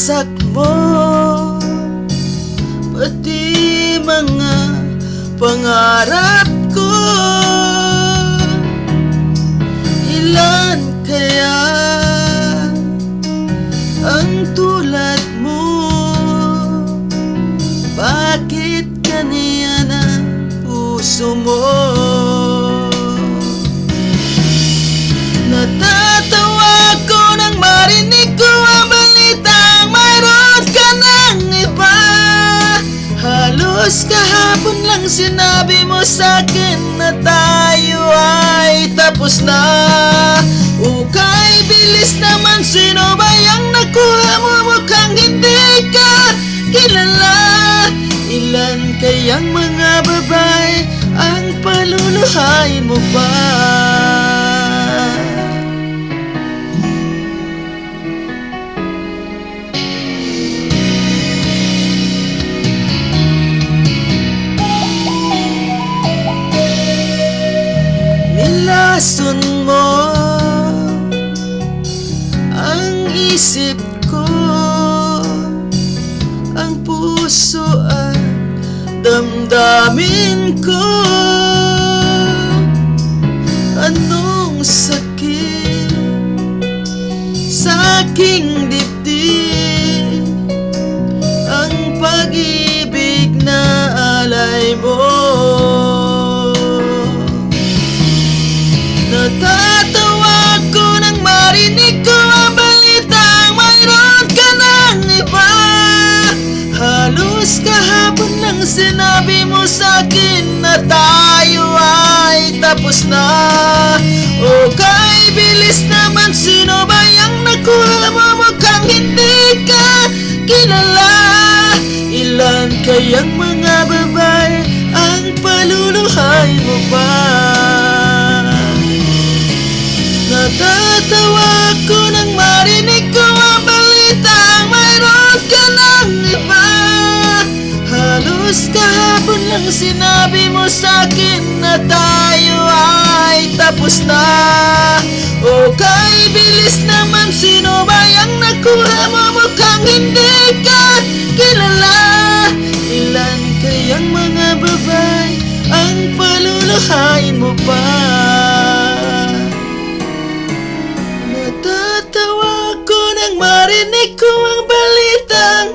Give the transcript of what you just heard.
wasak mo, pati mga pangarap ko. Ilan kaya ang tulad mo? Bakit ganyan ang puso mo? Natatawa ko nang marinig ko ang balitang mayroon ka ng iba. Halos kahapon lang sinabi mo sa'kin na tayo ay tapos na. Ukay, bilis naman, sino ba yung nakuha mo? Mukhang hindi ka kilala. Ilan kayang mga babae ang paluluhain mo pa? Nilason mo ang isip ko, ang puso at damdamin ko. Anong sakit sa aking dibdib, ang pag-ibig na alay mo. Natatawa ko nang marinig ko ang balitang mayroon ka ng iba. Halos kahapon lang sinabi mo sa'kin na tayo ay tapos na. Okay, bilis naman, sino ba yung nakuha mo? Mukhang hindi ka kilala. Ilan kayang mga babae ang paluluhay mo pa? Natatawa ko nang marinig ko ang balitang mayroon ka ng iba. Halos kahapon lang sinabi mo sa'kin na tayo ay tapos na. Okay, bilis naman, sino ba yung nakuha mo? Mukhang hindi ka kilala. Ilan kayang mga babae ang paluluhain mo pa? Natatawa ko nang marinig ko ang balitang